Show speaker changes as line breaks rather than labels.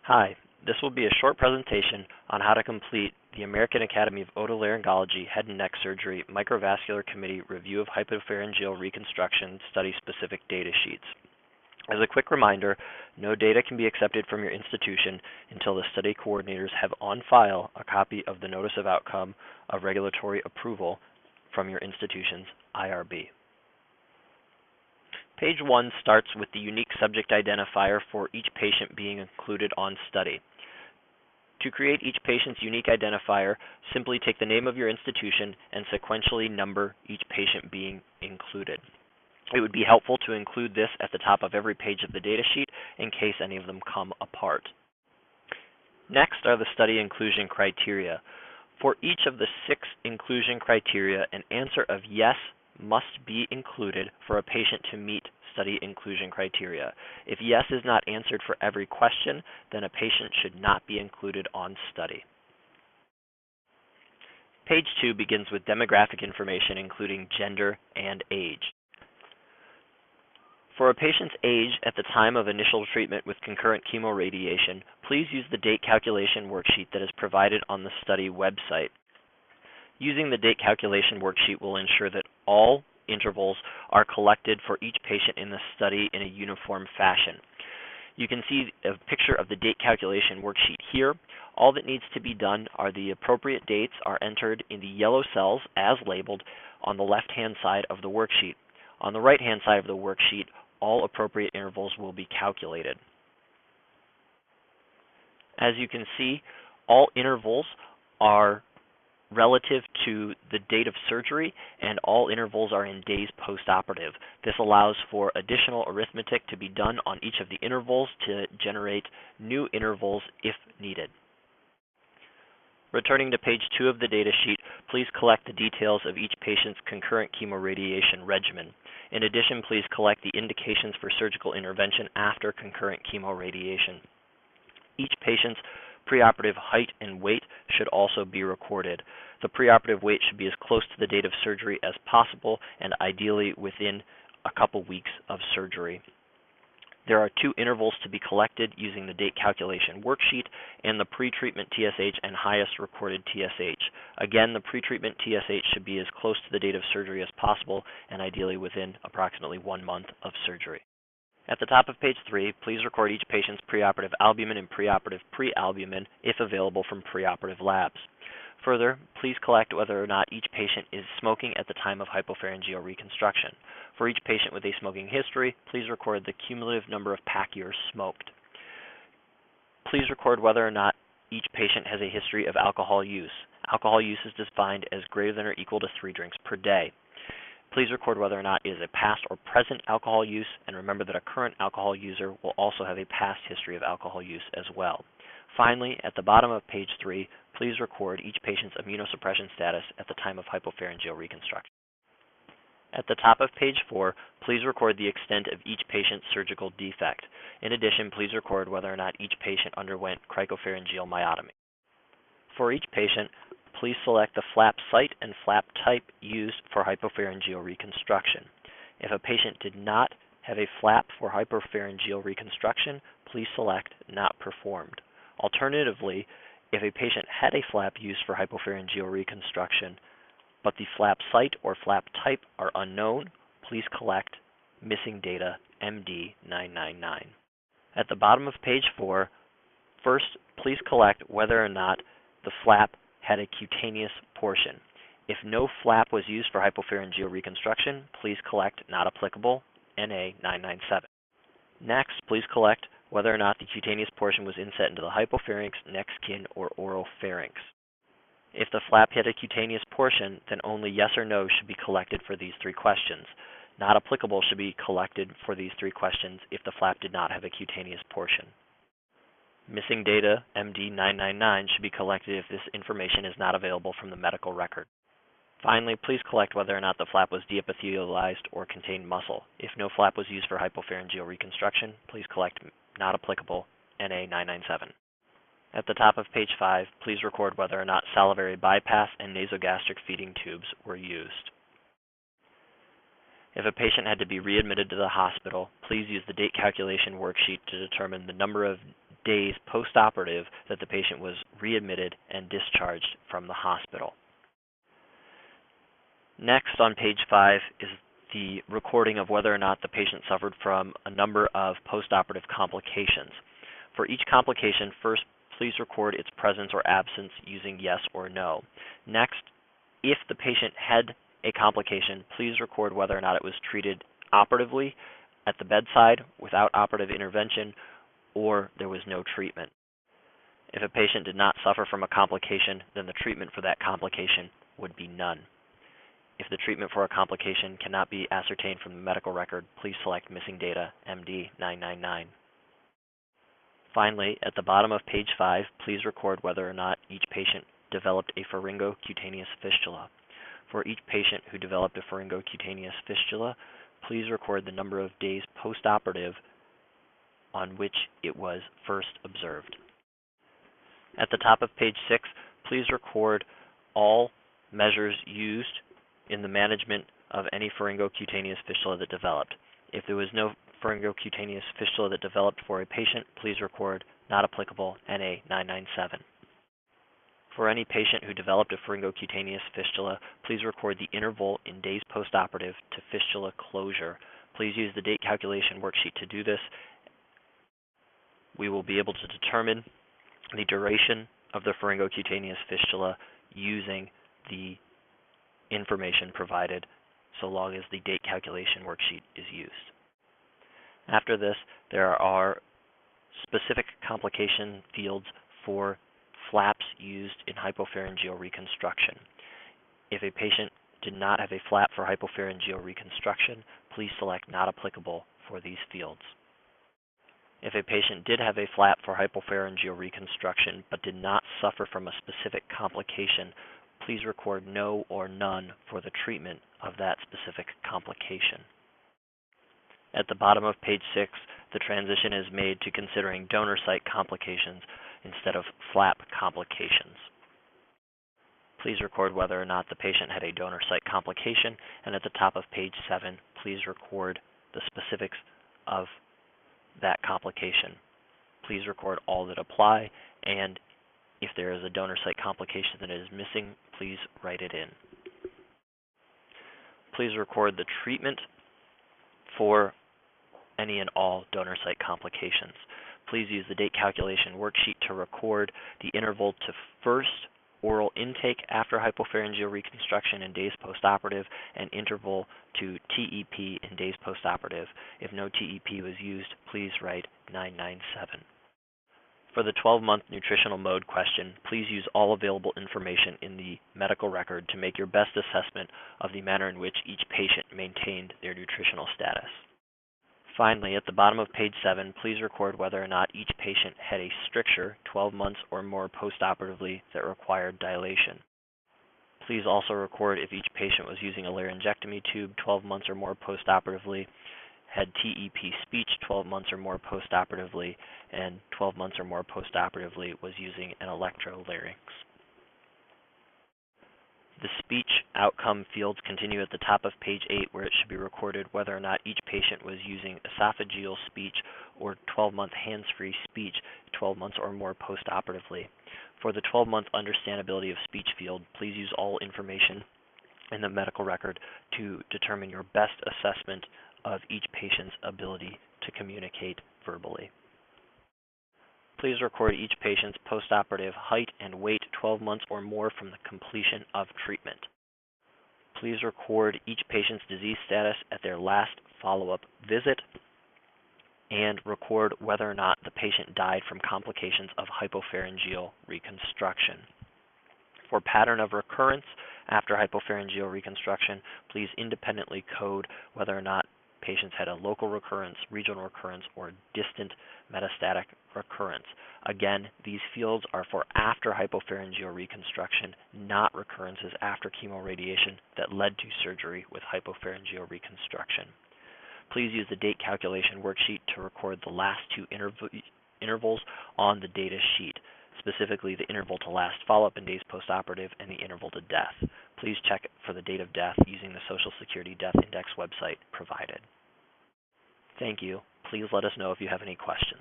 Hi, this will be a short presentation on how to complete the American Academy of Otolaryngology Head and Neck Surgery Microvascular Committee Review of Hypopharyngeal Reconstruction Study-Specific Data Sheets. As a quick reminder, no data can be accepted from your institution until the study coordinators have on file a copy of the Notice of Outcome of Regulatory Approval from your institution's IRB. Page 1 starts with the unique subject identifier for each patient being included on study. To create each patient's unique identifier, simply take the name of your institution and sequentially number each patient being included. It would be helpful to include this at the top of every page of the datasheet in case any of them come apart. Next are the study inclusion criteria. For each of the 6 inclusion criteria, an answer of yes must be included for a patient to meet study inclusion criteria. If yes is not answered for every question, then a patient should not be included on study. Page 2 begins with demographic information including gender and age. For a patient's age at the time of initial treatment with concurrent chemoradiation, please use the date calculation worksheet that is provided on the study website. Using the date calculation worksheet will ensure that all intervals are collected for each patient in the study in a uniform fashion. You can see a picture of the date calculation worksheet here. All that needs to be done are the appropriate dates are entered in the yellow cells as labeled on the left-hand side of the worksheet. On the right-hand side of the worksheet, all appropriate intervals will be calculated. As you can see, all intervals are relative to the date of surgery, and all intervals are in days postoperative. This allows for additional arithmetic to be done on each of the intervals to generate new intervals if needed. Returning to page 2 of the datasheet, please collect the details of each patient's concurrent chemoradiation regimen. In addition, please collect the indications for surgical intervention after concurrent chemoradiation. Each patient's preoperative height and weight should also be recorded. The preoperative weight should be as close to the date of surgery as possible and ideally within a couple weeks of surgery. There are 2 intervals to be collected using the date calculation worksheet and the pretreatment TSH and highest recorded TSH. Again, the pretreatment TSH should be as close to the date of surgery as possible and ideally within approximately 1 month of surgery. At the top of page 3, please record each patient's preoperative albumin and preoperative prealbumin if available from preoperative labs. Further, please collect whether or not each patient is smoking at the time of hypopharyngeal reconstruction. For each patient with a smoking history, please record the cumulative number of pack years smoked. Please record whether or not each patient has a history of alcohol use. Alcohol use is defined as greater than or equal to 3 drinks per day. Please record whether or not it is a past or present alcohol use, and remember that a current alcohol user will also have a past history of alcohol use as well. Finally, at the bottom of page 3, please record each patient's immunosuppression status at the time of hypopharyngeal reconstruction. At the top of page 4, please record the extent of each patient's surgical defect. In addition, please record whether or not each patient underwent cricopharyngeal myotomy. For each patient, please select the flap site and flap type used for hypopharyngeal reconstruction. If a patient did not have a flap for hypopharyngeal reconstruction, please select Not Performed. Alternatively, if a patient had a flap used for hypopharyngeal reconstruction, but the flap site or flap type are unknown, please collect Missing Data MD999. At the bottom of page 4, first, please collect whether or not the flap had a cutaneous portion. If no flap was used for hypopharyngeal reconstruction, please collect Not Applicable NA997. Next, please collect whether or not the cutaneous portion was inset into the hypopharynx, neck skin, or oropharynx. If the flap had a cutaneous portion, then only yes or no should be collected for these 3 questions. Not applicable should be collected for these 3 questions if the flap did not have a cutaneous portion. Missing Data MD999 should be collected if this information is not available from the medical record. Finally, please collect whether or not the flap was deepithelialized or contained muscle. If no flap was used for hypopharyngeal reconstruction, please collect Not Applicable NA997. At the top of page 5, please record whether or not salivary bypass and nasogastric feeding tubes were used. If a patient had to be readmitted to the hospital, please use the date calculation worksheet to determine the number of days post-operative that the patient was readmitted and discharged from the hospital. Next, on page 5, is the recording of whether or not the patient suffered from a number of post-operative complications. For each complication, first, please record its presence or absence using yes or no. Next, if the patient had a complication, please record whether or not it was treated operatively at the bedside without operative intervention, or there was no treatment. If a patient did not suffer from a complication, then the treatment for that complication would be none. If the treatment for a complication cannot be ascertained from the medical record, please select Missing Data, MD 999. Finally, at the bottom of page 5, please record whether or not each patient developed a pharyngocutaneous fistula. For each patient who developed a pharyngocutaneous fistula, please record the number of days post-operative on which it was first observed. At the top of page 6, please record all measures used in the management of any pharyngocutaneous fistula that developed. If there was no pharyngocutaneous fistula that developed for a patient, please record not applicable NA 997. For any patient who developed a pharyngocutaneous fistula, please record the interval in days postoperative to fistula closure. Please use the date calculation worksheet to do this. We will be able to determine the duration of the pharyngocutaneous fistula using the information provided, so long as the date calculation worksheet is used. After this, there are specific complication fields for flaps used in hypopharyngeal reconstruction. If a patient did not have a flap for hypopharyngeal reconstruction, please select not applicable for these fields. If a patient did have a flap for hypopharyngeal reconstruction but did not suffer from a specific complication, please record no or none for the treatment of that specific complication. At the bottom of page 6, the transition is made to considering donor site complications instead of flap complications. Please record whether or not the patient had a donor site complication, and at the top of page 7, please record the specifics of that complication. Please record all that apply, and if there is a donor site complication that is missing, please write it in. Please record the treatment for any and all donor site complications. Please use the date calculation worksheet to record the interval to first oral intake after hypopharyngeal reconstruction in days postoperative and interval to TEP in days postoperative. If no TEP was used, please write 997. For the 12-month nutritional mode question, please use all available information in the medical record to make your best assessment of the manner in which each patient maintained their nutritional status. Finally, at the bottom of page 7, please record whether or not each patient had a stricture 12 months or more postoperatively that required dilation. Please also record if each patient was using a laryngectomy tube 12 months or more postoperatively, had TEP speech 12 months or more postoperatively, and 12 months or more postoperatively was using an electrolarynx. The speech outcome fields continue at the top of page 8, where it should be recorded whether or not each patient was using esophageal speech or 12-month hands-free speech 12 months or more postoperatively. For the 12-month understandability of speech field, please use all information in the medical record to determine your best assessment of each patient's ability to communicate verbally. Please record each patient's postoperative height and weight 12 months or more from the completion of treatment. Please record each patient's disease status at their last follow-up visit, and record whether or not the patient died from complications of hypopharyngeal reconstruction. For pattern of recurrence after hypopharyngeal reconstruction, please independently code whether or not patients had a local recurrence, regional recurrence, or distant metastatic recurrence. Again, these fields are for after hypopharyngeal reconstruction, not recurrences after chemoradiation that led to surgery with hypopharyngeal reconstruction. Please use the date calculation worksheet to record the last two intervals on the data sheet, specifically the interval to last follow-up in days postoperative and the interval to death. Please check for the date of death using the Social Security Death Index website provided. Thank you. Please let us know if you have any questions.